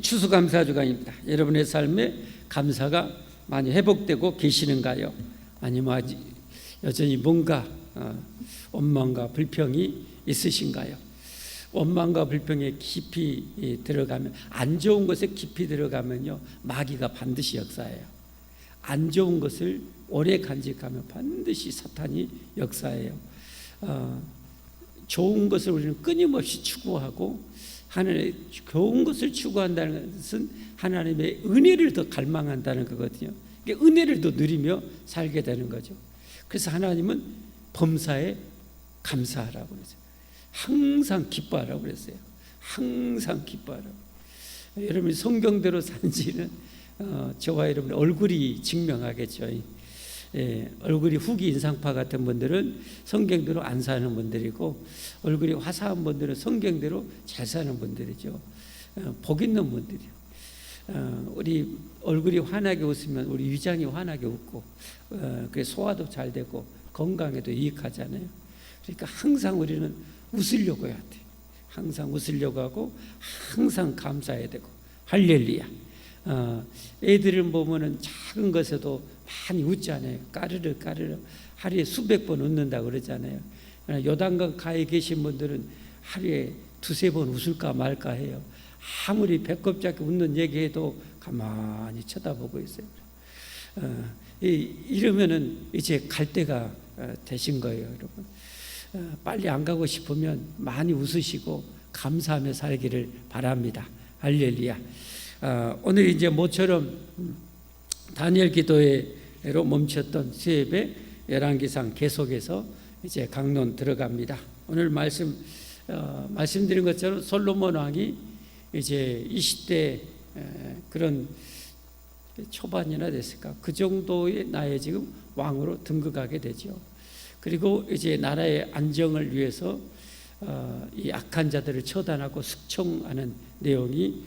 추수감사 주간입니다. 여러분의 삶에 감사가 많이 회복되고 계시는가요? 아니면 아직 여전히 뭔가 원망과 불평이 있으신가요? 원망과 불평에 깊이 들어가면, 안 좋은 것에 깊이 들어가면요, 마귀가 반드시 역사해요. 안 좋은 것을 오래 간직하면 반드시 사탄이 역사해요. 좋은 것을 우리는 끊임없이 추구하고, 하나님의 좋은 것을 추구한다는 것은 하나님의 은혜를 더 갈망한다는 거거든요. 은혜를 더 누리며 살게 되는 거죠. 그래서 하나님은 범사에 감사하라고 그랬어요. 항상 기뻐하라고 그랬어요. 항상 기뻐하라고. 여러분이 성경대로 산지는 저와 여러분의 얼굴이 증명하겠죠. 얼굴이 후기 인상파 같은 분들은 성경대로 안 사는 분들이고, 얼굴이 화사한 분들은 성경대로 잘 사는 분들이죠. 복 있는 분들이요. 우리 얼굴이 환하게 웃으면 우리 위장이 환하게 웃고, 그래서 소화도 잘 되고 건강에도 유익하잖아요. 그러니까 항상 우리는 웃으려고 해야 돼. 항상 웃으려고 하고 항상 감사해야 되고. 할렐루야. 애들을 보면은 작은 것에도 많이 웃잖아요. 까르르 까르르 하루에 수백 번 웃는다고 그러잖아요. 요단강 가에 계신 분들은 하루에 두세 번 웃을까 말까 해요. 아무리 배꼽 잡고 웃는 얘기해도 가만히 쳐다보고 있어요. 이러면은 이제 갈 때가 되신 거예요, 여러분. 빨리 안 가고 싶으면 많이 웃으시고 감사하며 살기를 바랍니다. 할렐루야. 오늘 이제 모처럼 다니엘 기도회로 멈췄던 수협의 열왕기상 계속해서 이제 강론 들어갑니다. 오늘 말씀드린 것처럼 솔로몬 왕이 이제 20대 그런 초반이나 됐을까, 그 정도의 나이에 지금 왕으로 등극하게 되죠. 그리고 이제 나라의 안정을 위해서 이 악한 자들을 처단하고 숙청하는 내용이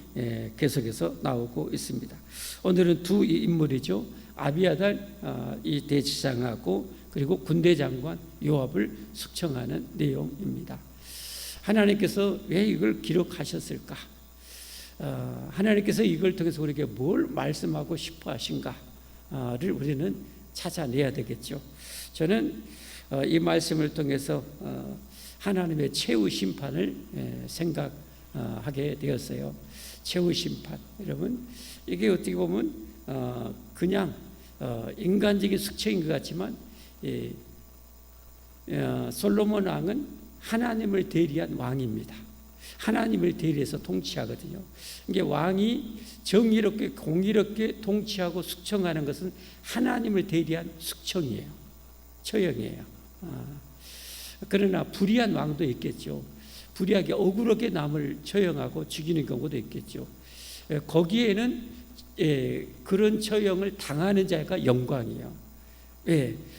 계속해서 나오고 있습니다. 오늘은 두 인물이죠. 아비아달 이 대지상하고 그리고 군대 장관 요압을 숙청하는 내용입니다. 하나님께서 왜 이걸 기록하셨을까? 하나님께서 이걸 통해서 우리에게 뭘 말씀하고 싶어 하신가를 우리는 찾아내야 되겠죠. 저는 이 말씀을 통해서 하나님의 최후 심판을 생각하게 되었어요. 최후 심판. 여러분, 이게 어떻게 보면 그냥 인간적인 숙청인 것 같지만, 솔로몬 왕은 하나님을 대리한 왕입니다. 하나님을 대리해서 통치하거든요. 이게 왕이 정의롭게 공의롭게 통치하고 숙청하는 것은 하나님을 대리한 숙청이에요. 처형이에요. 그러나 불의한 왕도 있겠죠. 불의하게 억울하게 남을 처형하고 죽이는 경우도 있겠죠. 거기에는 그런 처형을 당하는 자가 영광이에요.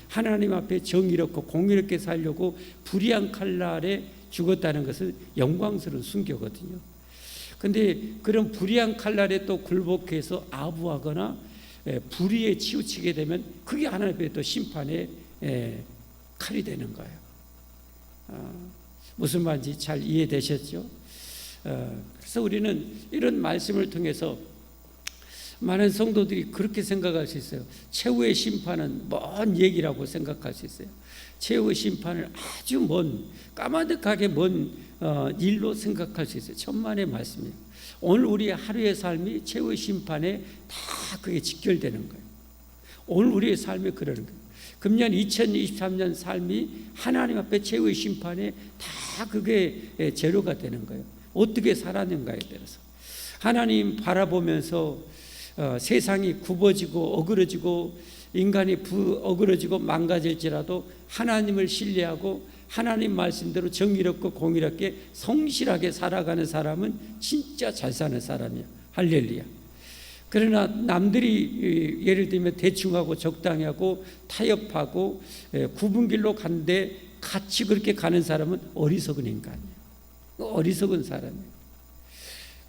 하나님 앞에 정의롭고 공의롭게 살려고 불의한 칼날에 죽었다는 것은 영광스러운 순교거든요. 그런데 그런 불의한 칼날에 또 굴복해서 아부하거나 불의에 치우치게 되면 그게 하나님 앞에 또 심판의 칼이 되는 거예요. 무슨 말인지 잘 이해되셨죠? 그래서 우리는 이런 말씀을 통해서 많은 성도들이 그렇게 생각할 수 있어요. 최후의 심판은 먼 얘기라고 생각할 수 있어요. 최후의 심판을 아주 먼, 까마득하게 먼 일로 생각할 수 있어요. 천만의 말씀이에요. 오늘 우리의 하루의 삶이 최후의 심판에 다 그게 직결되는 거예요. 오늘 우리의 삶이 그러는 거예요. 금년 2023년 삶이 하나님 앞에 최후의 심판에 다 그게 재료가 되는 거예요. 어떻게 살았는가에 따라서. 하나님 바라보면서 세상이 굽어지고 어그러지고 인간이 어그러지고 망가질지라도 하나님을 신뢰하고 하나님 말씀대로 정의롭고 공의롭게 성실하게 살아가는 사람은 진짜 잘 사는 사람이야. 할렐루야. 그러나 남들이 예를 들면 대충하고 적당히 하고 타협하고 굽은 길로 간데 같이 그렇게 가는 사람은 어리석은 인간이에요. 어리석은 사람이에요.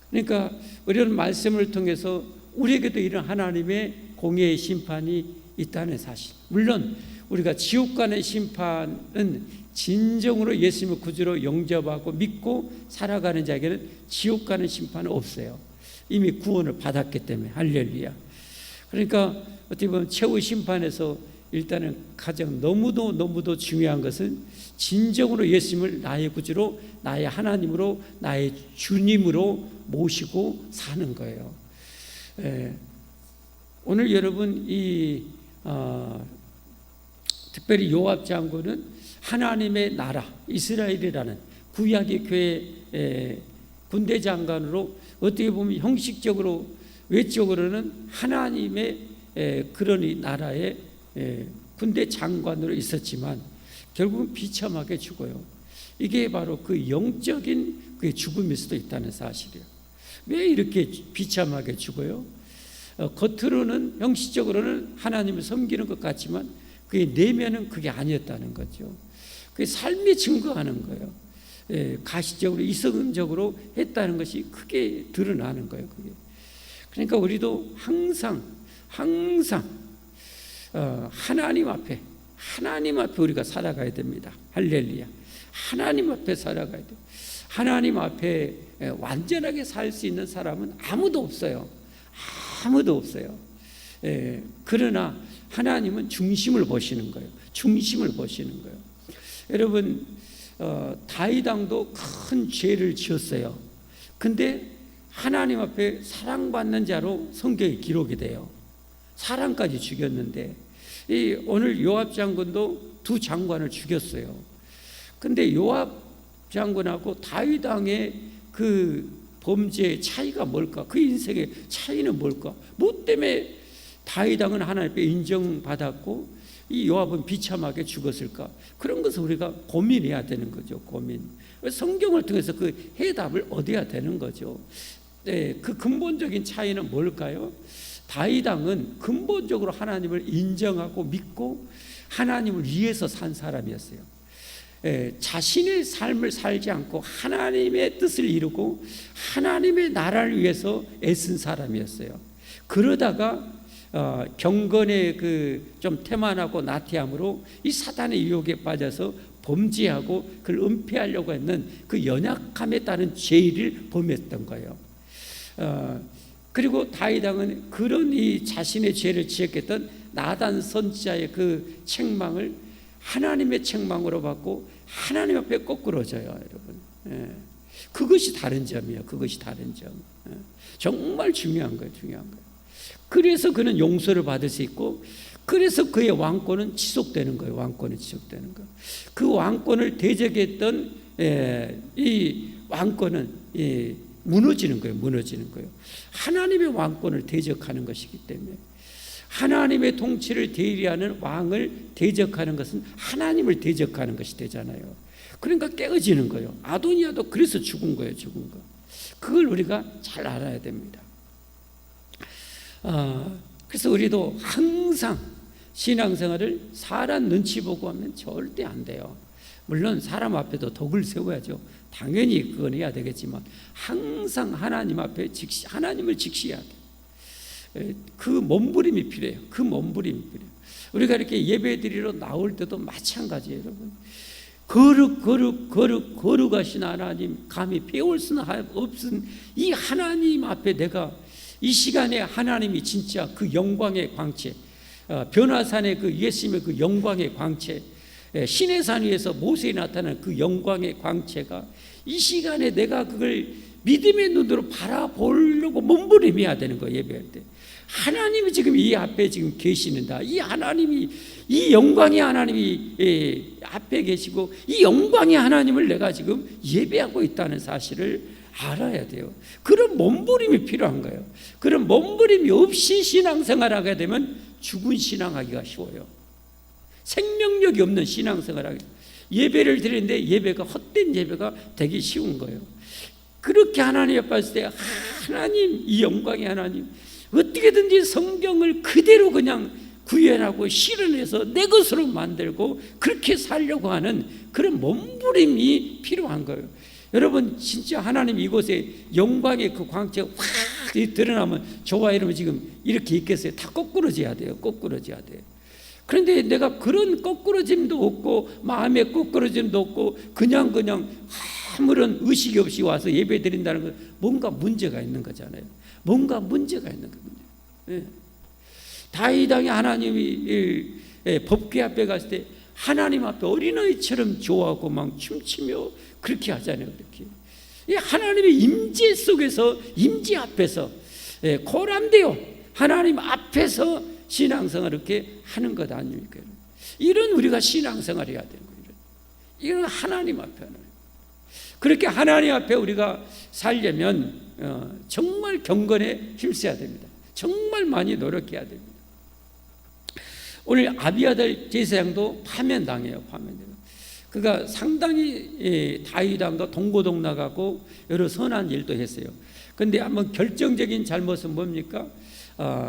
그러니까 우리는 말씀을 통해서 우리에게도 이런 하나님의 공의의 심판이 있다는 사실. 물론 우리가 지옥 가는 심판은 진정으로 예수님을 구주로 영접하고 믿고 살아가는 자에게는 지옥 가는 심판은 없어요. 이미 구원을 받았기 때문에. 할렐루야. 그러니까 어떻게 보면 최후 심판에서 일단은 가장 너무도 중요한 것은 진정으로 예수님을 나의 구주로, 나의 하나님으로, 나의 주님으로 모시고 사는 거예요. 오늘 여러분 특별히 요압 장군은 하나님의 나라 이스라엘이라는 구약의 교회 군대 장관으로 어떻게 보면 형식적으로 외적으로는 하나님의 그런 이 나라의 군대 장관으로 있었지만 결국은 비참하게 죽어요. 이게 바로 그 영적인 그 죽음일 수도 있다는 사실이에요. 왜 이렇게 비참하게 죽어요? 겉으로는 형식적으로는 하나님을 섬기는 것 같지만 그의 내면은 그게 아니었다는 거죠. 그게 삶이 증거하는 거예요. 가시적으로 이성적으로 했다는 것이 크게 드러나는 거예요. 그게. 그러니까 우리도 항상 하나님 앞에 우리가 살아가야 됩니다. 할렐루야. 하나님 앞에 살아가야 돼요. 하나님 앞에 완전하게 살 수 있는 사람은 아무도 없어요. 그러나 하나님은 중심을 보시는 거예요. 여러분, 다윗 왕도 큰 죄를 지었어요. 근데 하나님 앞에 사랑받는 자로 성경에 기록이 돼요. 사람까지 죽였는데, 오늘 요압 장군도 두 장관을 죽였어요. 근데 요압 장군하고 다윗 왕의 그 범죄의 차이가 뭘까? 그 인생의 차이는 뭘까? 뭐 때문에 다윗 왕은 하나님 앞에 인정받았고 이 요압은 비참하게 죽었을까? 그런 것을 우리가 고민해야 되는 거죠. 성경을 통해서 그 해답을 얻어야 되는 거죠. 그 근본적인 차이는 뭘까요? 다윗 왕은 근본적으로 하나님을 인정하고 믿고 하나님을 위해서 산 사람이었어요. 자신의 삶을 살지 않고 하나님의 뜻을 이루고 하나님의 나라를 위해서 애쓴 사람이었어요. 그러다가 경건의 그 좀 태만하고 나태함으로 이 사단의 유혹에 빠져서 범죄하고 그를 은폐하려고 했는 그 연약함에 따른 죄를 범했던 거예요. 그리고 다윗 왕은 그런 이 자신의 죄를 지었던 나단 선지자의 그 책망을 하나님의 책망으로 받고 하나님 앞에 거꾸러져요, 여러분. 그것이 다른 점이에요. 정말 중요한 거예요. 그래서 그는 용서를 받을 수 있고, 그래서 그의 왕권은 지속되는 거예요. 그 왕권을 대적했던 이 왕권은 무너지는 거예요. 하나님의 왕권을 대적하는 것이기 때문에, 하나님의 통치를 대리하는 왕을 대적하는 것은 하나님을 대적하는 것이 되잖아요. 그러니까 깨어지는 거예요. 아도니아도 그래서 죽은 거예요. 그걸 우리가 잘 알아야 됩니다. 그래서 우리도 항상 신앙생활을 사람 눈치 보고 하면 절대 안 돼요. 물론 사람 앞에도 덕을 세워야죠. 당연히 그건 해야 되겠지만 항상 하나님 앞에 하나님을 직시해야 돼요. 그 몸부림이 필요해요. 우리가 이렇게 예배 드리러 나올 때도 마찬가지예요, 여러분. 거룩하신 하나님, 감히 배울 수는 없은 이 하나님 앞에 내가 이 시간에 하나님이 진짜 그 영광의 광채, 변화산의 그 예수님의 그 영광의 광채, 시내산 위에서 모세에 나타난 그 영광의 광채가 이 시간에 내가 그걸 믿음의 눈으로 바라보려고 몸부림해야 되는 거예요. 예배할 때 하나님이 지금 이 앞에 지금 계시는다. 이 하나님이, 이 영광의 하나님이 앞에 계시고 이 영광의 하나님을 내가 지금 예배하고 있다는 사실을 알아야 돼요. 그런 몸부림이 필요한 거예요. 그런 몸부림이 없이 신앙생활하게 되면 죽은 신앙하기가 쉬워요. 생명력이 없는 신앙생활하기, 예배를 드리는데 예배가 헛된 예배가 되기 쉬운 거예요. 그렇게 하나님 앞에 봤을 때 하나님, 이 영광의 하나님, 어떻게든지 성경을 그대로 그냥 구현하고 실현해서 내 것으로 만들고 그렇게 살려고 하는 그런 몸부림이 필요한 거예요. 여러분, 진짜 하나님 이곳에 영광의 그 광채가 확 드러나면 저와 여러분 지금 이렇게 있겠어요? 다 거꾸러져야 돼요. 그런데 내가 그런 거꾸러짐도 없고 마음의 거꾸러짐도 없고 그냥 아무런 의식이 없이 와서 예배 드린다는 건 뭔가 문제가 있는 거잖아요. 뭔가 문제가 있는 겁니다. 예. 다윗 왕이 하나님이 법궤 앞에 갔을 때 하나님 앞에 어린아이처럼 좋아하고 막 춤추며 그렇게 하잖아요. 그렇게 이 하나님의 임재 속에서, 임재 앞에서 고람되어 하나님 앞에서 신앙생활을 이렇게 하는 것 아닙니까? 이런 우리가 신앙생활을 해야 되는 거예요. 이런 하나님 앞에 하는. 그렇게 하나님 앞에 우리가 살려면 정말 경건에 힘써야 됩니다. 정말 많이 노력해야 됩니다. 오늘 아비아달 제사장도 파면당해요. 파면돼요. 그가 상당히 다윗 왕과 동고동락하고 여러 선한 일도 했어요. 그런데 한번 결정적인 잘못은 뭡니까?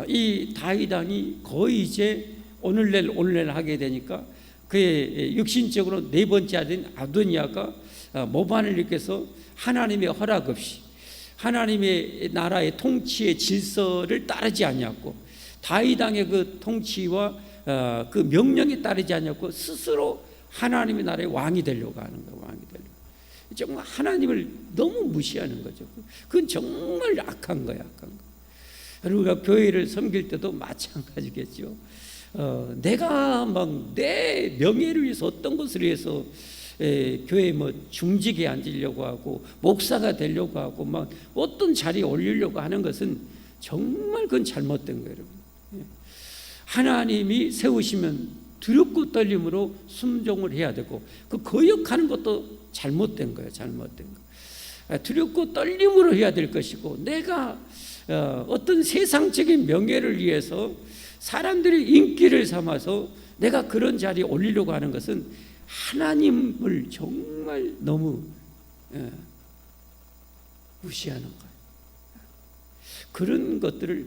이 다윗 왕이 거의 이제 오늘날 하게 되니까 그의 육신적으로 네 번째 아들 아도니아가 모반을 일으켜서 하나님의 허락 없이 하나님의 나라의 통치의 질서를 따르지 않았고 다윗 왕의 그 통치와 그 명령에 따르지 않았고 스스로 하나님의 나라의 왕이 되려고 하는 거예요. 왕이 되려고. 정말 하나님을 너무 무시하는 거죠. 그건 정말 악한 거야. 악한 거. 우리가 교회를 섬길 때도 마찬가지겠죠. 내가 막 내 명예를 위해서 어떤 것을 위해서 교회 뭐 중직에 앉으려고 하고 목사가 되려고 하고 막 어떤 자리에 올리려고 하는 것은 정말 그건 잘못된 거예요, 여러분. 하나님이 세우시면 두렵고 떨림으로 순종을 해야 되고 그 거역하는 것도 잘못된 거예요. 잘못된 거. 두렵고 떨림으로 해야 될 것이고 내가 어떤 세상적인 명예를 위해서 사람들의 인기를 삼아서 내가 그런 자리에 올리려고 하는 것은 하나님을 정말 너무 무시하는 거예요. 그런 것들을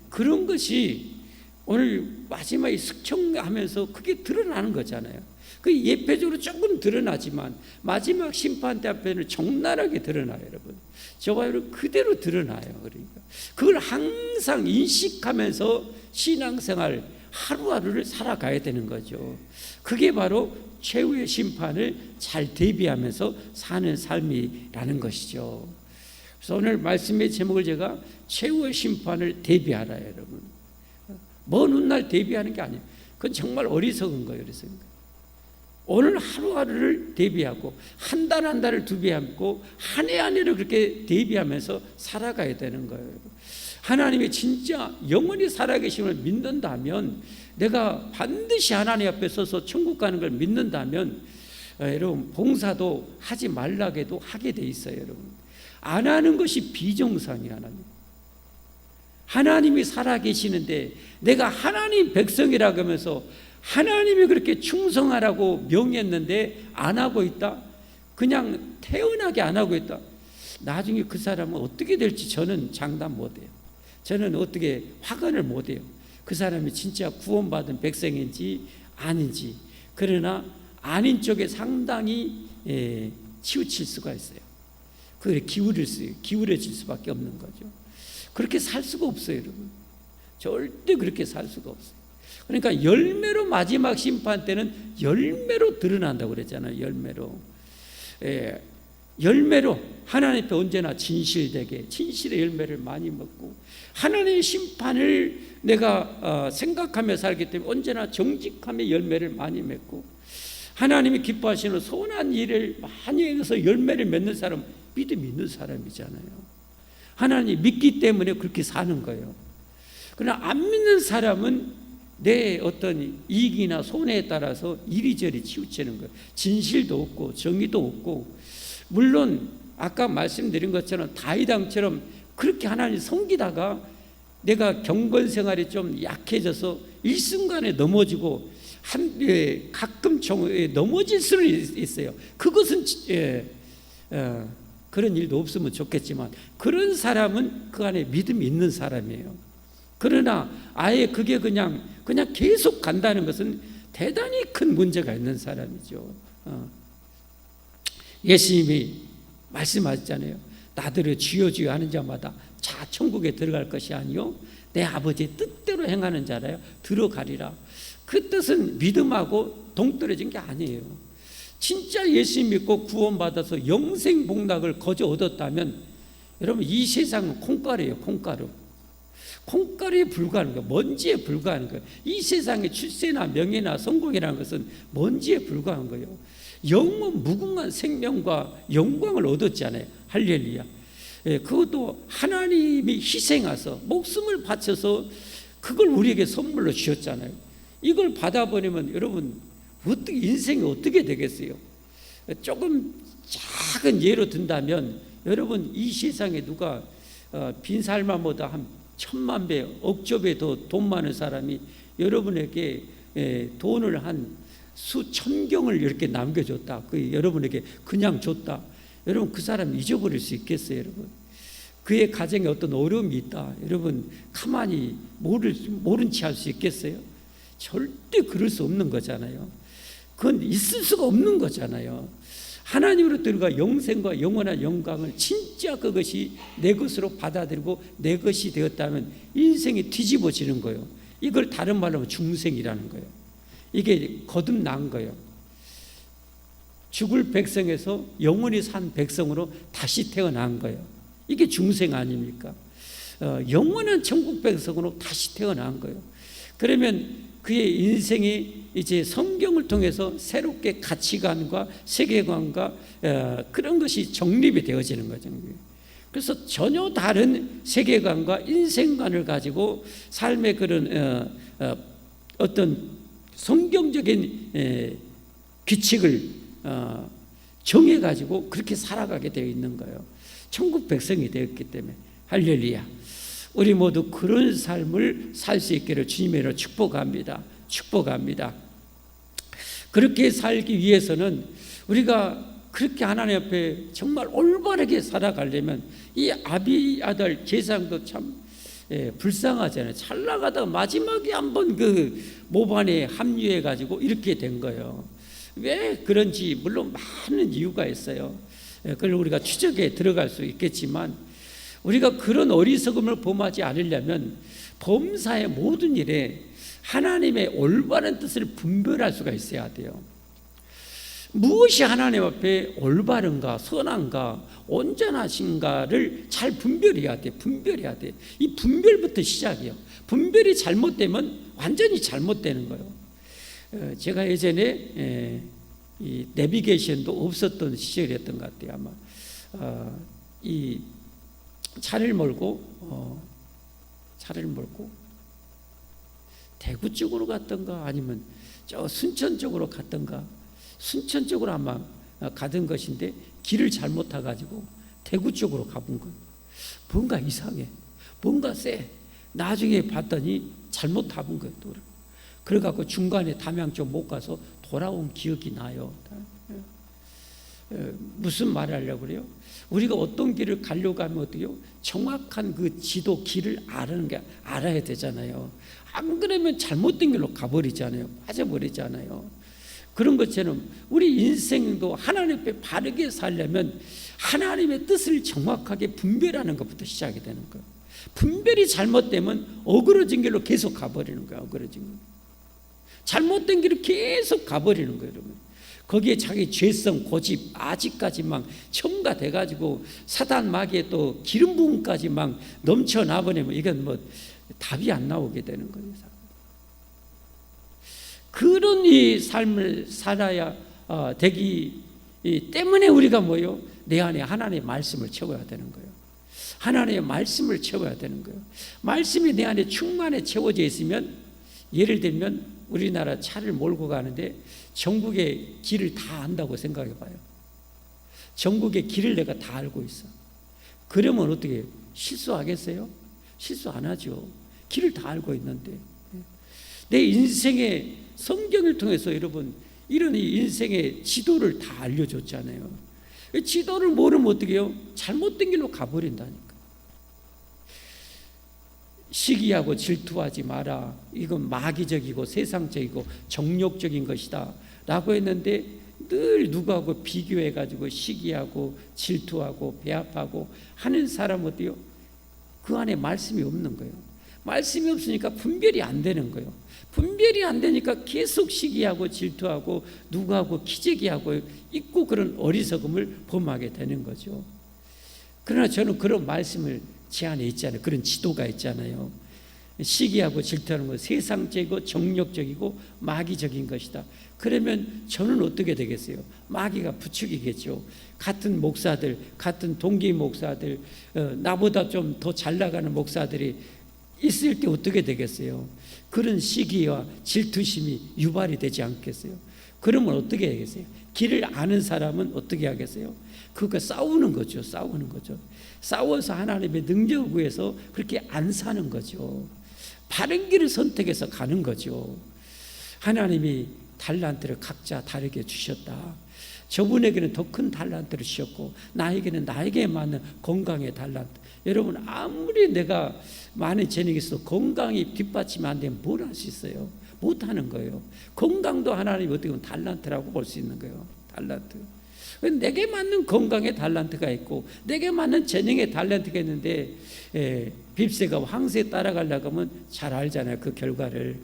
그런 것이 오늘 마지막에 숙청하면서 그게 드러나는 거잖아요. 그 예표적으로 조금 드러나지만 마지막 심판 때 앞에는 적나라하게 드러나요, 여러분. 저와 여러분 그대로 드러나요. 그러니까 그걸 항상 인식하면서 신앙생활 하루하루를 살아가야 되는 거죠. 그게 바로 최후의 심판을 잘 대비하면서 사는 삶이라는 것이죠. 그래서 오늘 말씀의 제목을 제가 최후의 심판을 대비하라, 여러분. 먼 훗날 대비하는 게 아니에요. 그건 정말 어리석은 거예요. 어리석은 거예요. 오늘 하루하루를 대비하고 한 달 한 달을 대비하고 한 해 한 해를 그렇게 대비하면서 살아가야 되는 거예요. 하나님이 진짜 영원히 살아계심을 믿는다면 내가 반드시 하나님 앞에 서서 천국 가는 걸 믿는다면 여러분 봉사도 하지 말라고 해도 하게 돼 있어요. 여러분 안 하는 것이 비정상이에요. 하나님이 살아계시는데 내가 하나님 백성이라고 하면서 하나님이 그렇게 충성하라고 명했는데 안 하고 있다? 그냥 태연하게 안 하고 있다? 나중에 그 사람은 어떻게 될지 저는 장담 못해요. 저는 어떻게 확언을 못해요. 그 사람이 진짜 구원받은 백성인지 아닌지. 그러나 아닌 쪽에 상당히 치우칠 수가 있어요. 그게 기울어질 수밖에 없는 거죠. 그렇게 살 수가 없어요, 여러분. 절대 그렇게 살 수가 없어요. 그러니까 열매로 마지막 심판 때는 열매로 드러난다고 그랬잖아요. 열매로 하나님 앞에 언제나 진실되게 진실의 열매를 많이 먹고 하나님의 심판을 내가 생각하며 살기 때문에 언제나 정직함의 열매를 많이 맺고 하나님이 기뻐하시는 선한 일을 많이 해서 열매를 맺는 사람 믿음 있는 사람이잖아요. 하나님 믿기 때문에 그렇게 사는 거예요. 그러나 안 믿는 사람은 내 어떤 이익이나 손해에 따라서 이리저리 치우치는 거예요. 진실도 없고 정의도 없고 물론 아까 말씀드린 것처럼 다윗 왕처럼 그렇게 하나님 섬기다가 내가 경건 생활이 좀 약해져서 일순간에 넘어지고 가끔 넘어질 수는 있어요. 그것은 그런 일도 없으면 좋겠지만 그런 사람은 그 안에 믿음이 있는 사람이에요. 그러나 아예 그게 그냥 계속 간다는 것은 대단히 큰 문제가 있는 사람이죠. 예수님이 말씀하셨잖아요. 나더러 주여 주여 하는 자마다 자 천국에 들어갈 것이 아니요 내 아버지의 뜻대로 행하는 자라요 들어가리라. 그 뜻은 믿음하고 동떨어진 게 아니에요. 진짜 예수 믿고 구원받아서 영생 복락을 거저 얻었다면 여러분, 이 세상은 콩가루예요. 콩가루에 불과한 거예요. 먼지에 불과한 거예요. 이 세상의 출세나 명예나 성공이라는 것은 먼지에 불과한 거예요. 영원 무궁한 생명과 영광을 얻었잖아요. 할렐루야. 그것도 하나님이 희생하셔서 목숨을 바쳐서 그걸 우리에게 선물로 주셨잖아요. 이걸 받아버리면 여러분 어떻게 인생이 어떻게 되겠어요? 조금 작은 예로 든다면 여러분, 이 세상에 누가 빈살만보다 한 1000만 배, 억조 배 더 돈 많은 사람이 여러분에게 돈을 한 수천 경을 이렇게 남겨줬다. 그 여러분에게 그냥 줬다. 여러분, 그 사람 잊어버릴 수 있겠어요, 여러분? 그의 가정에 어떤 어려움이 있다. 여러분, 가만히 모른 채 할 수 있겠어요? 절대 그럴 수 없는 거잖아요. 그건 있을 수가 없는 거잖아요. 하나님으로 들어가 영생과 영원한 영광을 진짜 그것이 내 것으로 받아들이고 내 것이 되었다면 인생이 뒤집어지는 거예요. 이걸 다른 말로 하면 중생이라는 거예요. 이게 거듭난 거예요. 죽을 백성에서 영원히 산 백성으로 다시 태어난 거예요. 이게 중생 아닙니까? 영원한 천국 백성으로 다시 태어난 거예요. 그러면 그의 인생이 이제 성경을 통해서 새롭게 가치관과 세계관과 그런 것이 정립이 되어지는 거죠. 그래서 전혀 다른 세계관과 인생관을 가지고 삶의 그런 어떤 성경적인 규칙을 정해가지고 그렇게 살아가게 되어 있는 거예요. 천국 백성이 되었기 때문에. 할렐루야. 우리 모두 그런 삶을 살 수 있기를 주님의 이름으로 축복합니다. 그렇게 살기 위해서는 우리가 그렇게 하나님 앞에 정말 올바르게 살아가려면 이 아비아달 제사장도 참 불쌍하잖아요. 잘 나가다가 마지막에 한번 그 모반에 합류해 가지고 이렇게 된 거예요. 왜 그런지 물론 많은 이유가 있어요. 그걸 우리가 추적에 들어갈 수 있겠지만, 우리가 그런 어리석음을 범하지 않으려면 범사의 모든 일에 하나님의 올바른 뜻을 분별할 수가 있어야 돼요. 무엇이 하나님 앞에 올바른가, 선한가, 온전하신가를 잘 분별해야 돼. 이 분별부터 시작이에요. 분별이 잘못되면 완전히 잘못되는 거예요. 제가 예전에 이 내비게이션도 없었던 시절이었던 것 같아요. 아마 이 차를 몰고 대구 쪽으로 갔던가 아니면 저 순천 쪽으로 갔던가, 순천 쪽으로 아마 가던 것인데 길을 잘못 타가지고 대구 쪽으로 가본 거예요. 뭔가 이상해, 뭔가 쎄. 나중에 봤더니 잘못 타본 거예요. 그래갖고 중간에 담양 쪽 못 가서 돌아온 기억이 나요. 무슨 말을 하려고 그래요? 우리가 어떤 길을 가려고 하면 어때요? 정확한 그 지도 길을 알아야 되잖아요. 안 그러면 잘못된 길로 가버리잖아요. 빠져버리잖아요. 그런 것처럼 우리 인생도 하나님 앞에 바르게 살려면 하나님의 뜻을 정확하게 분별하는 것부터 시작이 되는 거예요. 분별이 잘못되면 어그러진 길로 계속 가버리는 거예요. 어그러진 길. 잘못된 길을 계속 가버리는 거예요, 여러분. 거기에 자기 죄성, 고집, 아직까지 막 첨가돼가지고 사단 마귀에 또 기름 부음까지 막 넘쳐나버리면 이건 뭐 답이 안 나오게 되는 거예요. 그런 이 삶을 살아야 되기 때문에 우리가 뭐요? 내 안에 하나님의 말씀을 채워야 되는 거예요. 하나님의 말씀을 채워야 되는 거예요. 말씀이 내 안에 충만히 채워져 있으면, 예를 들면 우리나라 차를 몰고 가는데 전국의 길을 다 안다고 생각해 봐요. 전국의 길을 내가 다 알고 있어. 그러면 어떻게 해요? 실수하겠어요? 실수 안 하죠. 길을 다 알고 있는데. 내 인생의 성경을 통해서 여러분 이런 인생의 지도를 다 알려줬잖아요. 지도를 모르면 어떻게 해요? 잘못된 길로 가버린다니까. 시기하고 질투하지 마라. 이건 마귀적이고 세상적이고 정욕적인 것이다 라고 했는데, 늘 누구하고 비교해가지고 시기하고 질투하고 배합하고 하는 사람 어때요? 그 안에 말씀이 없는 거예요. 말씀이 없으니까 분별이 안 되는 거예요. 분별이 안 되니까 계속 시기하고 질투하고 누구하고 기재기하고 있고 그런 어리석음을 범하게 되는 거죠. 그러나 저는 그런 말씀을 제 안에 있잖아요. 그런 지도가 있잖아요. 시기하고 질투하는 것 세상적이고 정력적이고 마귀적인 것이다. 그러면 저는 어떻게 되겠어요? 마귀가 부추기겠죠. 같은 목사들, 같은 동기 목사들, 나보다 좀 더 잘 나가는 목사들이 있을 때 어떻게 되겠어요? 그런 시기와 질투심이 유발이 되지 않겠어요? 그러면 어떻게 하겠어요? 길을 아는 사람은 어떻게 하겠어요? 그거 싸우는 거죠. 싸우는 거죠. 싸워서 하나님의 능력을 구해서 그렇게 안 사는 거죠. 바른 길을 선택해서 가는 거죠. 하나님이 달란트를 각자 다르게 주셨다. 저분에게는 더 큰 달란트를 주셨고 나에게는 나에게 맞는 건강의 달란트. 여러분, 아무리 내가 많은 재능이 있어도 건강이 뒷받침 안 되면 뭘 할 수 있어요? 못하는 거예요. 건강도 하나님이 어떻게 보면 달란트라고 볼 수 있는 거예요. 달란트. 내게 맞는 건강의 달란트가 있고 내게 맞는 재능의 달란트가 있는데 빕새가 황새에 따라가려고 하면 잘 알잖아요. 그 결과를.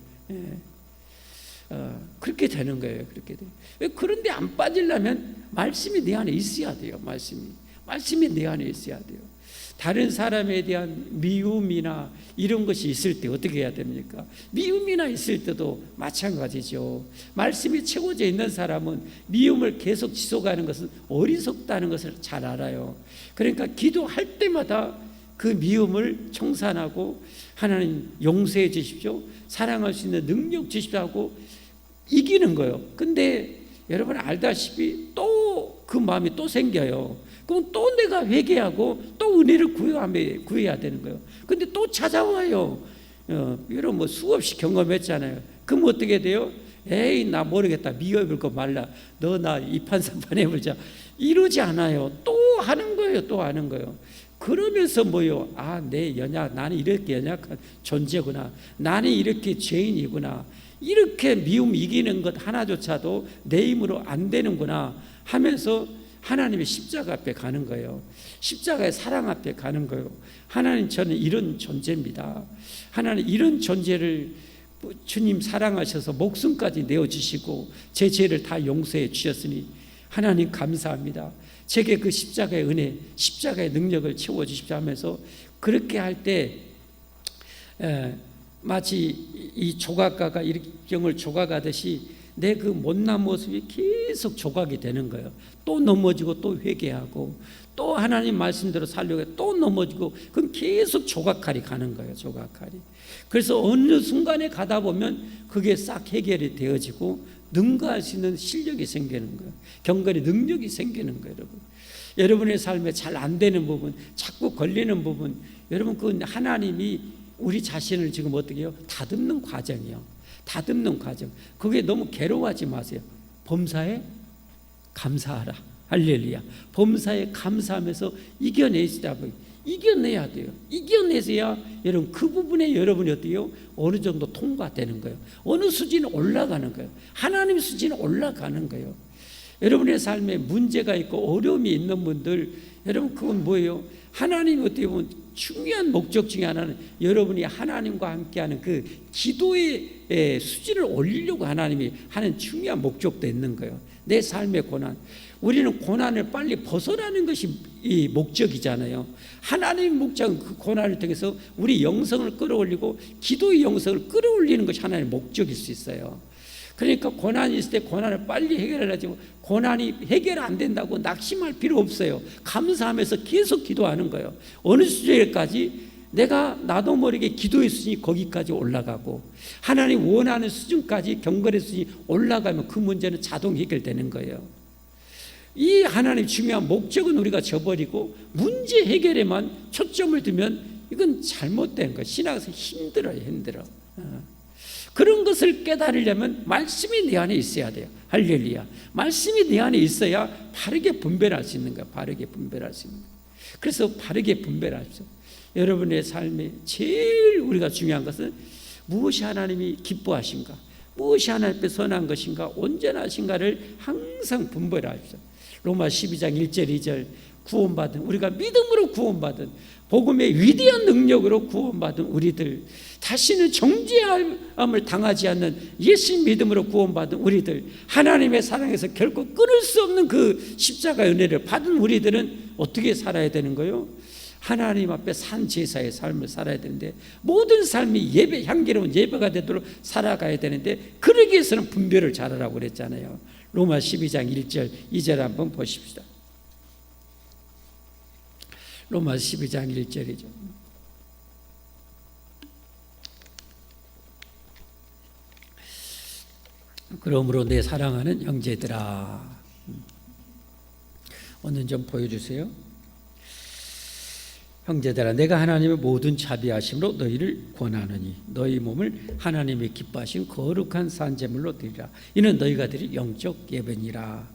그렇게 되는 거예요. 그렇게 돼요. 그런데 안 빠지려면 말씀이 내 안에 있어야 돼요. 말씀이 내 안에 있어야 돼요. 다른 사람에 대한 미움이나 이런 것이 있을 때 어떻게 해야 됩니까? 미움이나 있을 때도 마찬가지죠. 말씀이 채워져 있는 사람은 미움을 계속 지속하는 것은 어리석다는 것을 잘 알아요. 그러니까 기도할 때마다 그 미움을 청산하고 하나님 용서해 주십시오, 사랑할 수 있는 능력 주십시오 하고 이기는 거예요. 근데 여러분 알다시피 또 그 마음이 또 생겨요. 그럼 또 내가 회개하고 또 은혜를 구해야 되는 거예요. 근데 또 찾아와요. 여러분 뭐 수없이 경험했잖아요. 그럼 어떻게 돼요? 에이 나 모르겠다, 미워볼 거 말라, 너 나 이판삼판 해보자, 이러지 않아요. 또 하는 거예요. 또 하는 거예요. 그러면서 뭐요? 나는 이렇게 연약한 존재구나, 나는 이렇게 죄인이구나, 이렇게 미움 이기는 것 하나조차도 내 힘으로 안 되는구나 하면서 하나님의 십자가 앞에 가는 거예요. 십자가의 사랑 앞에 가는 거예요. 하나님, 저는 이런 존재입니다. 하나님, 이런 존재를 주님 사랑하셔서 목숨까지 내어주시고 제 죄를 다 용서해 주셨으니 하나님 감사합니다. 제게 그 십자가의 은혜, 십자가의 능력을 채워주십시오 하면서 그렇게 할 때 마치 이 조각가가 일경을 조각하듯이 내 그 못난 모습이 계속 조각이 되는 거예요. 또 넘어지고 또 회개하고 또 하나님 말씀대로 살려고 또 넘어지고, 그건 계속 조각칼이 가는 거예요. 조각칼이. 그래서 어느 순간에 가다 보면 그게 싹 해결이 되어지고 능가할 수 있는 실력이 생기는 거예요. 경건의 능력이 생기는 거예요. 여러분의 삶에 잘 안 되는 부분, 자꾸 걸리는 부분, 여러분 그건 하나님이 우리 자신을 지금 어떻게 해요? 다듬는 과정이에요. 다듬는 과정. 그게 너무 괴로워하지 마세요. 범사에 감사하라. 할렐루야. 범사에 감사하면서 이겨내야 돼요. 이겨내서야 여러분 그 부분에 여러분이 어때요? 어느 정도 통과되는 거예요. 어느 수준에 올라가는 거예요. 하나님 수준에 올라가는 거예요. 여러분의 삶에 문제가 있고 어려움이 있는 분들, 여러분 그건 뭐예요? 하나님이 어떻게 보면 중요한 목적 중에 하나는 여러분이 하나님과 함께하는 그 기도의 수준을 올리려고 하나님이 하는 중요한 목적도 있는 거예요. 내 삶의 고난, 우리는 고난을 빨리 벗어나는 것이 이 목적이잖아요. 하나님의 목적은 그 고난을 통해서 우리 영성을 끌어올리고 기도의 영성을 끌어올리는 것이 하나님의 목적일 수 있어요. 그러니까 고난이 있을 때 고난을 빨리 해결하지, 고난이 해결 안 된다고 낙심할 필요 없어요. 감사하면서 계속 기도하는 거예요. 어느 수준까지 내가 나도 모르게 기도의 수준이 거기까지 올라가고 하나님 원하는 수준까지 경건의 수준이 올라가면 그 문제는 자동 해결되는 거예요. 이 하나님 중요한 목적은 우리가 저버리고 문제 해결에만 초점을 두면 이건 잘못된 거예요. 신앙에서 힘들어. 그런 것을 깨달으려면 말씀이 내 안에 있어야 돼요. 할렐루야. 말씀이 내 안에 있어야 바르게 분별할 수 있는 거예요. 바르게 분별할 수 있는 거예요. 그래서 바르게 분별하십시오. 여러분의 삶에 제일 우리가 중요한 것은 무엇이 하나님이 기뻐하신가, 무엇이 하나님 앞에 선한 것인가, 온전하신가를 항상 분별하십시오. 로마 12장 1절 2절 구원받은, 우리가 믿음으로 구원받은, 복음의 위대한 능력으로 구원받은 우리들, 다시는 정죄함을 당하지 않는 예수 믿음으로 구원받은 우리들, 하나님의 사랑에서 결코 끊을 수 없는 그 십자가 은혜를 받은 우리들은 어떻게 살아야 되는 거예요? 하나님 앞에 산 제사의 삶을 살아야 되는데, 모든 삶이 예배, 향기로운 예배가 되도록 살아가야 되는데, 그러기 위해서는 분별을 잘하라고 그랬잖아요. 로마 12장 1절 2절 한번 보십시다. 로마 12장 1절이죠. 그러므로 내 사랑하는 형제들아, 오늘 좀 보여주세요. 형제들아, 내가 하나님의 모든 자비하심으로 너희를 권하노니 너희 몸을 하나님의 기뻐하신 거룩한 산제물로 드리라. 이는 너희가 드릴 영적 예배니라.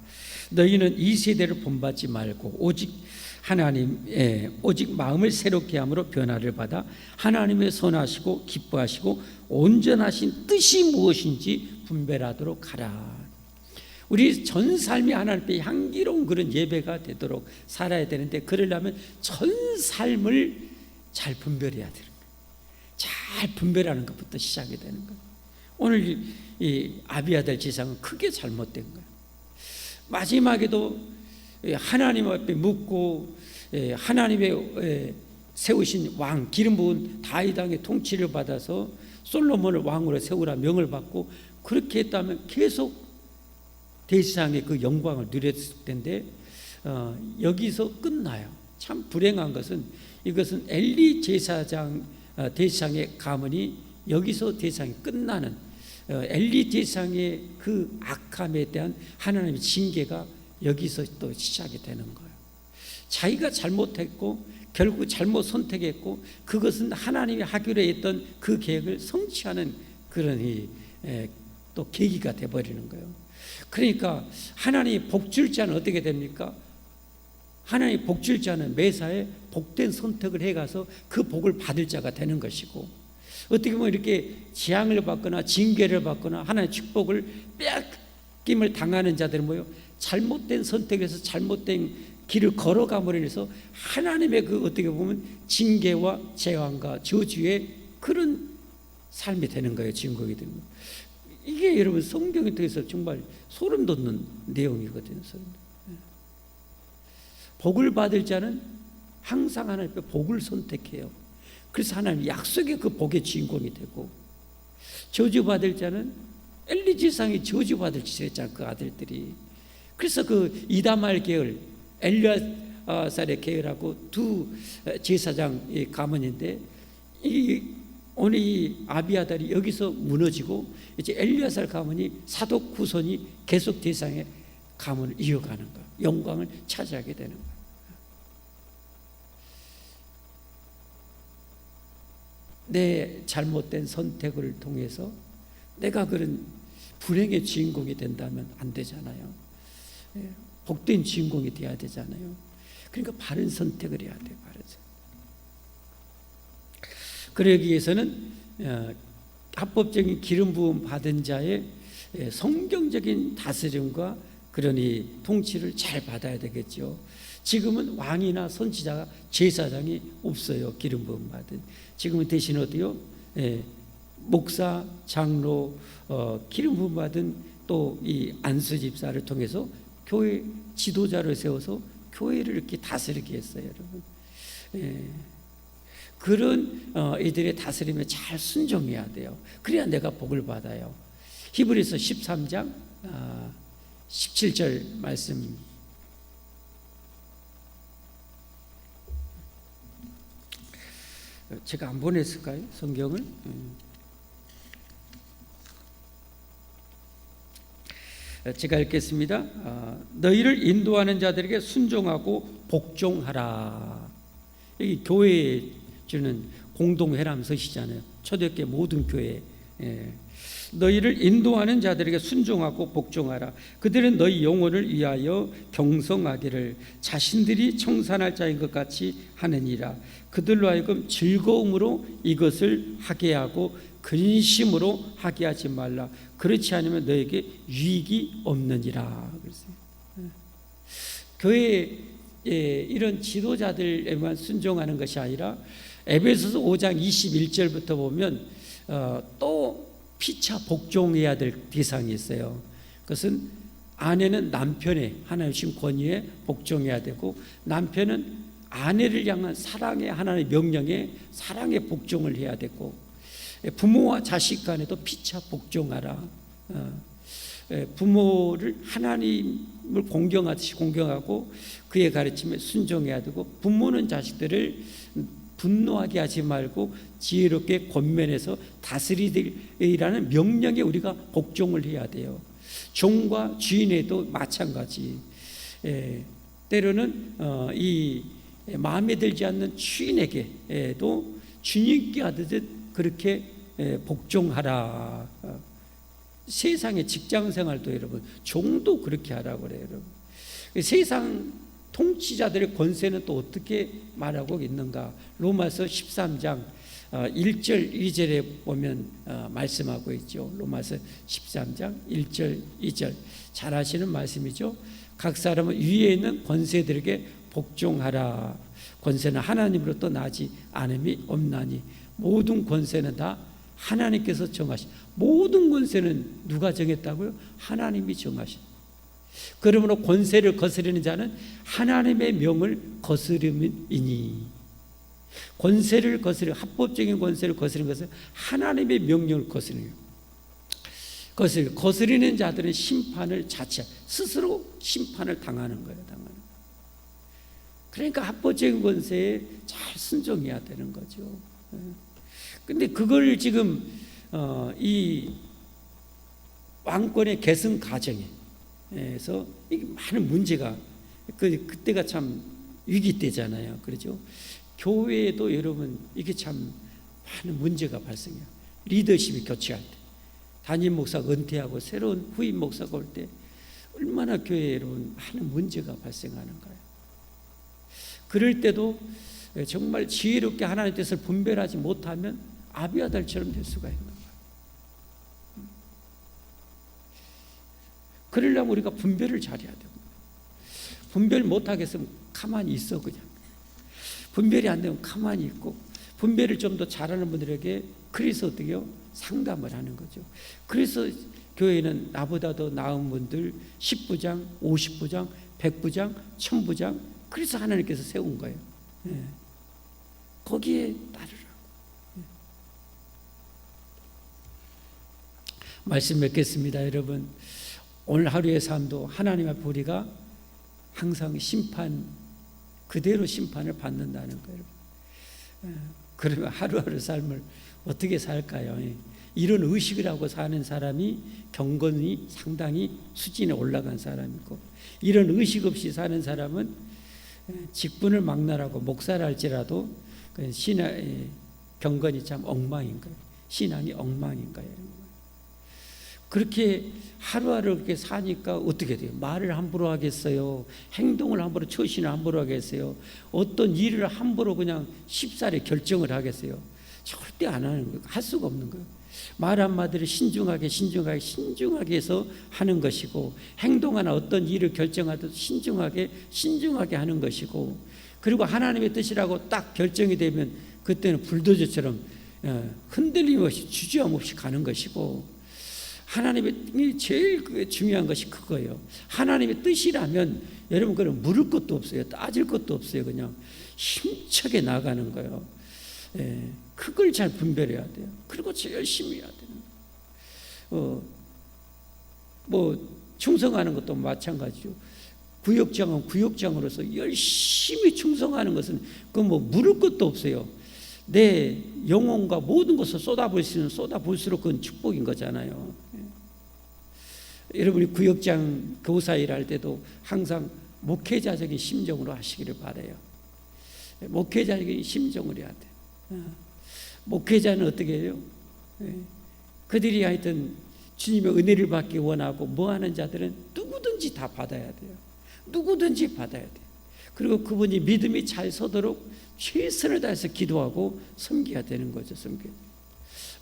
너희는 이 세대를 본받지 말고 오직 마음을 새롭게 함으로 변화를 받아 하나님의 선하시고 기뻐하시고 온전하신 뜻이 무엇인지 분별하도록 하라. 우리 전 삶이 하나님께 향기로운 그런 예배가 되도록 살아야 되는데, 그러려면 전 삶을 잘 분별해야 되는 거예요. 잘 분별하는 것부터 시작이 되는 거예요. 오늘 이 아비아달 제사는 크게 잘못된 거예요. 마지막에도 하나님 앞에 묻고 하나님의 세우신 왕, 기름 부은 다윗 왕의 통치를 받아서 솔로몬을 왕으로 세우라 명을 받고 그렇게 했다면 계속 대지상의 그 영광을 누렸을 텐데 여기서 끝나요. 참 불행한 것은, 이것은 엘리 제사장 대지상의 가문이 여기서 대지상이 끝나는, 엘리 제사장의 그 악함에 대한 하나님의 징계가 여기서 또 시작이 되는 거예요. 자기가 잘못했고 결국 잘못 선택했고, 그것은 하나님이 하기로 했던 그 계획을 성취하는 그런 또 계기가 돼버리는 거예요. 그러니까 하나님이 복줄 자는 어떻게 됩니까? 하나님이 복줄 자는 매사에 복된 선택을 해가서 그 복을 받을 자가 되는 것이고, 어떻게 보면 이렇게 재앙을 받거나 징계를 받거나 하나님의 축복을 빼앗김을 당하는 자들은 뭐예요? 잘못된 선택에서 잘못된 길을 걸어감으로 인해서 하나님의 그 어떻게 보면 징계와 재앙과 저주의 그런 삶이 되는 거예요. 주인공이 되는 거예요. 이게 여러분 성경에 통해서 정말 소름 돋는 내용이거든요. 복을 받을 자는 항상 하나님 앞에 복을 선택해요. 그래서 하나님 약속의 그 복의 주인공이 되고, 저주받을 자는 엘리 제사장이 저주받을 짓을 했잖아요. 그 아들들이. 그래서 그 이다말 계열, 엘리아살의 계열하고 두 제사장의 가문인데, 오늘 이 아비아달이 여기서 무너지고 이제 엘리아살 가문이 사독 후손이 계속 대상의 가문을 이어가는 거예요. 영광을 차지하게 되는 거예요. 내 잘못된 선택을 통해서 내가 그런 불행의 주인공이 된다면 안 되잖아요. 복된 주인공이 돼야 되잖아요. 그러니까 바른 선택을 해야 돼요. 바른 선택. 그러기 위해서는 합법적인 기름 부음 받은 자의 성경적인 다스림과 그런 이 통치를 잘 받아야 되겠죠. 지금은 왕이나 선지자가 제사장이 없어요. 기름 부음 받은. 지금은 대신 어디요? 목사, 장로, 기름 부음 받은 또 이 안수 집사를 통해서 교회 지도자를 세워서 교회를 이렇게 다스리게 했어요, 여러분. 그런 이들의 다스림에 잘 순종해야 돼요. 그래야 내가 복을 받아요. 히브리서 13장 17절 말씀. 제가 안 보냈을까요? 성경을? 제가 읽겠습니다. 너희를 인도하는 자들에게 순종하고 복종하라. 여기 교회에 주는 공동회람서시잖아요. 초대교회 모든 교회. 너희를 인도하는 자들에게 순종하고 복종하라. 그들은 너희 영혼을 위하여 경성하기를 자신들이 청산할 자인 것 같이 하느니라. 그들로 하여금 즐거움으로 이것을 하게 하고 근심으로 하게 하지 말라. 그렇지 않으면 너에게 유익이 없느니라. 그랬어요. 교회 이런 지도자들에만 순종하는 것이 아니라 에베소서 5장 21절부터 보면 또 피차 복종해야 될 대상이 있어요. 그것은 아내는 남편의 하나님 주신 권위에 복종해야 되고, 남편은 아내를 향한 사랑의 하나님의 명령에 사랑의 복종을 해야 되고, 부모와 자식 간에도 피차 복종하라. 부모를 하나님을 공경하듯이 공경하고 그의 가르침에 순종해야 되고, 부모는 자식들을 분노하게 하지 말고 지혜롭게 권면해서 다스리라는 명령에 우리가 복종을 해야 돼요. 종과 주인에도 마찬가지. 때로는 이 마음에 들지 않는 주인에게도 주님께 하듯 그렇게 복종하라. 세상의 직장 생활도 여러분 종도 그렇게 하라고 그래요. 여러분, 세상 통치자들의 권세는 또 어떻게 말하고 있는가? 로마서 13장 1절 2절에 보면 말씀하고 있죠. 로마서 13장 1절 2절 잘 아시는 말씀이죠. 각 사람은 위에 있는 권세들에게 복종하라. 권세는 하나님으로부터 나지 않음이 없나니 모든 권세는 다 하나님께서 정하신. 모든 권세는 누가 정했다고요? 하나님이 정하신. 그러므로 권세를 거스르는 자는 하나님의 명을 거스름이니. 권세를 거스르, 합법적인 권세를 거스르는 것은 하나님의 명령을 거스르는 거예요. 거스르는 자들은 심판을 자체 스스로 심판을 당하는 거예요. 그러니까 합법적인 권세에 잘 순종해야 되는 거죠. 근데 그걸 지금 이 왕권의 계승 과정에서 이게 많은 문제가 그때가 참 위기 때잖아요. 그렇죠? 교회에도 여러분 이게 참 많은 문제가 발생해요. 리더십이 교체할 때, 담임 목사가 은퇴하고 새로운 후임 목사가 올 때 얼마나 교회에 여러분 많은 문제가 발생하는 거예요. 그럴 때도 정말 지혜롭게 하나님의 뜻을 분별하지 못하면 아비아달처럼 될 수가 있는 거예요. 그러려면 우리가 분별을 잘해야 돼요. 분별 못하겠으면 가만히 있어. 그냥 분별이 안 되면 가만히 있고, 분별을 좀 더 잘하는 분들에게 그래서 어떻게 해요? 상담을 하는 거죠. 그래서 교회는 나보다 더 나은 분들 10부장, 50부장, 100부장, 1000부장, 그래서 하나님께서 세운 거예요. 거기에 따르라고. 말씀 맺겠습니다. 여러분, 오늘 하루의 삶도 하나님 앞에 우리가 항상 그대로 심판을 받는다는 거예요. 그러면 하루하루 삶을 어떻게 살까요? 이런 의식을 하고 사는 사람이 경건이 상당히 수준에 올라간 사람이고, 이런 의식 없이 사는 사람은 직분을 막론하고 목사를 할지라도 경건이 참 엉망인 거예요. 신앙이 엉망인 거예요. 그렇게 하루하루 그렇게 사니까 어떻게 돼요? 말을 함부로 하겠어요? 행동을 함부로, 처신을 함부로 하겠어요? 어떤 일을 함부로 그냥 쉽사리 결정을 하겠어요? 절대 안 하는 거예요. 할 수가 없는 거예요. 말 한마디를 신중하게 해서 하는 것이고, 행동하나 어떤 일을 결정하듯 신중하게 하는 것이고, 그리고 하나님의 뜻이라고 딱 결정이 되면 그때는 불도저처럼 흔들림 없이 주저함 없이 가는 것이고, 하나님의 제일 중요한 것이 그거예요. 하나님의 뜻이라면 여러분 그는 물을 것도 없어요. 따질 것도 없어요. 그냥 힘차게 나가는 거예요. 그걸 잘 분별해야 돼요. 그리고 열심히 해야 되는 거예요. 충성하는 것도 마찬가지죠. 구역장은 구역장으로서 열심히 충성하는 것은 물을 것도 없어요. 내 영혼과 모든 것을 쏟아부을 수 있는, 쏟아부을수록 그건 축복인 거잖아요. 여러분이 구역장 교사 일할 때도 항상 목회자적인 심정으로 하시기를 바라요. 목회자적인 심정으로 해야 돼. 목회자는 어떻게 해요? 그들이 하여튼 주님의 은혜를 받기 원하고 뭐하는 자들은 누구든지 다 받아야 돼요. 누구든지 받아야 돼요. 그리고 그분이 믿음이 잘 서도록 최선을 다해서 기도하고 섬겨야 되는 거죠.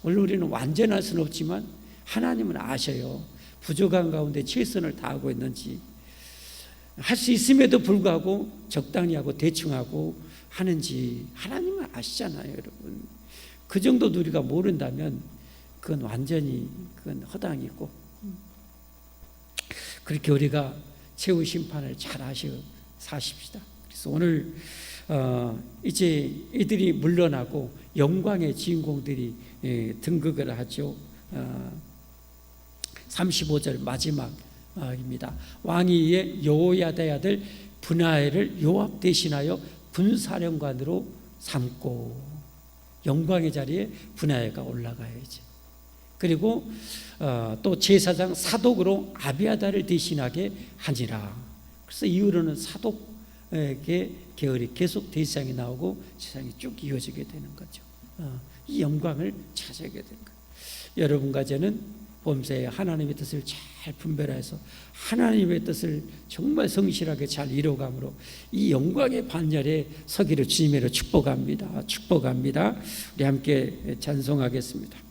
물론 우리는 완전할 수는 없지만 하나님은 아셔요. 부족한 가운데 최선을 다하고 있는지. 할 수 있음에도 불구하고 적당히 하고 대충 하고 하는지 하나님은 아시잖아요, 여러분. 그 정도도 우리가 모른다면 그건 완전히 그건 허당이고, 그렇게 우리가 최후 심판을 잘 사십시다. 그래서 오늘 이제 이들이 물러나고 영광의 주인공들이 등극을 하죠. 35절 마지막입니다. 왕위에 여호야다의 아들 분하엘을 요압 대신하여 군사령관으로 삼고, 영광의 자리에 분하엘가 올라가야지. 그리고 또 제사장 사독으로 아비아다를 대신하게 하니라. 그래서 이후로는 사독의 계열이 계속 대상이 나오고 세상이 쭉 이어지게 되는 거죠. 이 영광을 차지하게 되는 거예요. 여러분과 저는 범사에 하나님의 뜻을 잘 분별해서 하나님의 뜻을 정말 성실하게 잘 이루어감으로 이 영광의 반열에 서기를 주님으로 축복합니다. 축복합니다. 우리 함께 찬송하겠습니다.